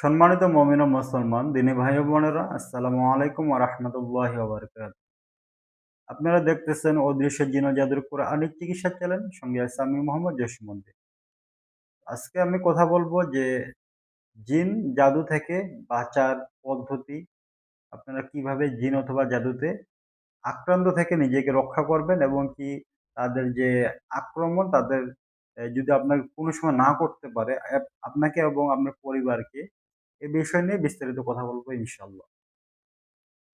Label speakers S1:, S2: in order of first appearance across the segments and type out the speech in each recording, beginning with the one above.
S1: সম্মানিত মুমিন ও মুসলমান দিনী ভাই ও বোনেরা, আসসালামু আলাইকুম ওয়া রাহমাতুল্লাহি ওয়া বারাকাতুহু। আপনারা দেখতেছেন অদৃশ্য জিন ও জাদুর কোরআনিক চিকিৎসা চ্যানেল, সঙ্গে আছে আমি মোহাম্মদ জসিমউদ্দিন। আজকে আমি কথা বলবো যে জিন জাদু থেকে বাঁচার পদ্ধতি, আপনারা কিভাবে জিন অথবা জাদুতে আক্রান্ত থেকে নিজেকে রক্ষা করবেন এবং কি তাদের যে আক্রমণ তাদের যদি আপনাকে কোনো সময় না করতে পারে আপনাকে এবং আপনার পরিবারকে, এ বিষয় নিয়ে বিস্তারিত কথা বলবো ইনশাআল্লাহ।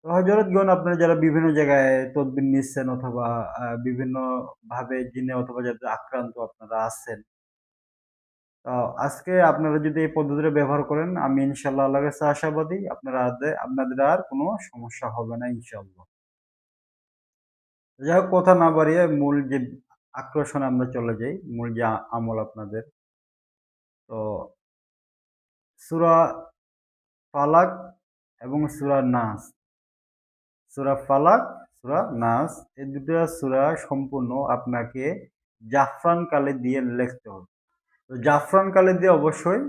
S1: তো হযরতগণ, আপনারা যারা বিভিন্ন জায়গায় তদবির নিচ্ছেন অথবা বিভিন্ন ভাবে জিনে অথবা যাদের আক্রান্ত আপনারা আছেন, তো আজকে আপনারা যদি এই পদ্ধতিটা ব্যবহার করেন, আমি ইনশাআল্লাহ আল্লাহর কাছে আশাবাদী আপনাদের আর কোনো সমস্যা হবে না ইনশাআল্লাহ। যাই হোক, কথা না বাড়িয়ে মূল যে আকর্ষণে আমরা চলে যাই, মূল যে আমল আপনাদের। তো সূরা ফালাক এবং সূরা নাস, সূরা ফালাক, সূরা নাস, এই দুটো সূরা সম্পূর্ণ আপনাকে জাফরান কালি দিয়ে লিখতে হবে। তো জাফরান কালি দিয়ে অবশ্যই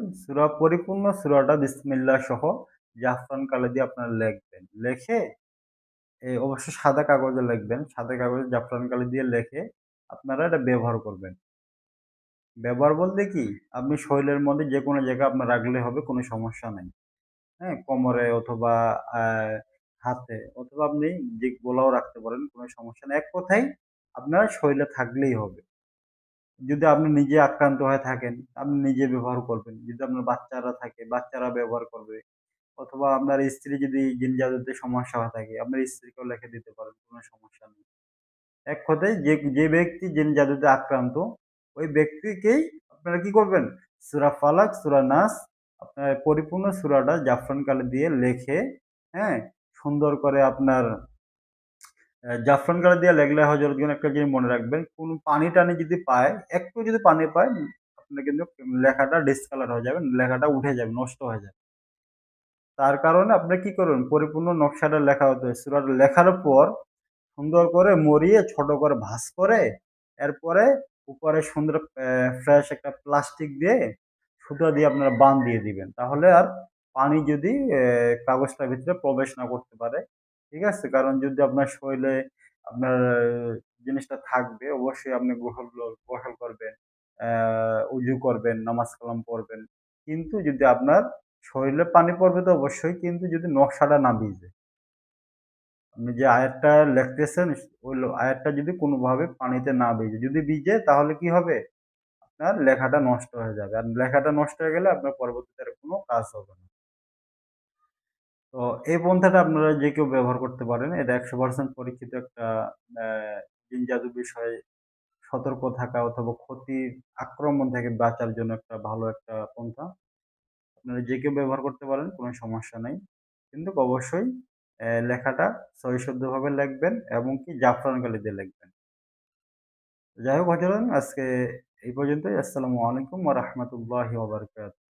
S1: পরিপূর্ণ সূরাটা বিসমিল্লাহ সহ জাফরান কালি দিয়ে আপনারা লিখবেন। লিখে অবশ্যই সাদা কাগজে লিখবেন। সাদা কাগজে জাফরান কালি দিয়ে লিখে আপনারা এটা ব্যবহার করবেন। ব্যবহার বলতে কি? আপনি শরীরের মধ্যে যেকোনো জায়গায় আপনার রাখলে হবে, কোনো সমস্যা নাই। হ্যাঁ? কোমরে অথবা আ হাতে অথবা আপনি যে গোলাও রাখতে পারেন, কোনো সমস্যা নেই। এক কথায় আপনার শরীরে থাকলেই হবে। যদি আপনি নিজে আক্রান্ত হয়ে থাকেন, আপনি নিজে ব্যবহার করবেন। যদি আপনার বাচ্চারা থাকে, বাচ্চারা ব্যবহার করবে। অথবা আপনার স্ত্রী যদি জিন জাদুতে সমস্যা হয়ে থাকে, আপনার স্ত্রীকেও লিখে দিতে পারেন, কোনো সমস্যা নেই। এক কথায় যে ব্যক্তি জিন জাদুতে আক্রান্ত, ওই ব্যক্তিকেই আপনারা কি করবেন? সূরা ফালাক, সূরা নাস, আপনার পরিপূর্ণ সূরাটা জাফরান কালি দিয়ে লিখে, হ্যাঁ? সুন্দর করে আপনার জাফরান কালি দিয়ে লেখলে হযরতগণ একটা জিনিস মনে রাখবেন, কোন পানি-টানি যদি পায়, একটু যদি পানি পায়, আপনার কিন্তু লেখাটা ডিসকালার হয়ে যাবে, লেখাটা উঠে যাবে, নষ্ট হয়ে যাবে। তার কারণে আপনি কি করবেন? পরিপূর্ণ নকশাটা লেখা হতে হবে। সূরাটা লেখার পর সুন্দর করে মরিয়ে ছোট করে ভাঁজ করে, এরপরে উপরে সুন্দর ফ্রেশ একটা প্লাস্টিক দিয়ে, সুতা দিয়ে আপনারা বান দিয়ে দিবেন। তাহলে আর পানি যদি কাগজটার ভিতরে প্রবেশ না করতে পারে। ঠিক আছে? কারণ যদি আপনার শরীলে আপনার জিনিসটা থাকবে, অবশ্যই আপনি গোসল করবেন, উজু করবেন, নামাজ কালাম পড়বেন। কিন্তু যদি আপনার শরীরে পানি পড়বে তো অবশ্যই, কিন্তু যদি নকশাটা না ভিজে। আপনি যে আয়াতটা লিখতেছেন, ওই আয়াতটা যদি কোনোভাবে পানিতে না ভিজে, যদি ভিজে তাহলে কি হবে? আপনার লেখাটা নষ্ট হয়ে যাবে। আর লেখাটা নষ্ট হয়ে গেলে আপনার পরবর্তীতে আর কোনো কাজ হবে না। তো এই পন্থাটা আপনারা যে কেউ ব্যবহার করতে পারেন। এটা ১০০% পরীক্ষিত একটা অ্যা জিন জাদু বিষয়ে সতর্ক থাকা অথবা ক্ষতির আক্রমণ থেকে বাঁচার জন্য একটা ভালো একটা পন্থা। আপনারা যে কেউ ব্যবহার করতে পারেন, কোনো সমস্যা নাই। কিন্তু অবশ্যই লেখাটা সহিশুদ্ধভাবে লিখবেন এবং কি জাফরান কালি দিয়ে লিখবেন। যাই হোক হজরত, আজকে এই পর্যন্তই। আসসালামু আলাইকুম ওয়া রাহমাতুল্লাহি ওয়া বারাকাতুহু।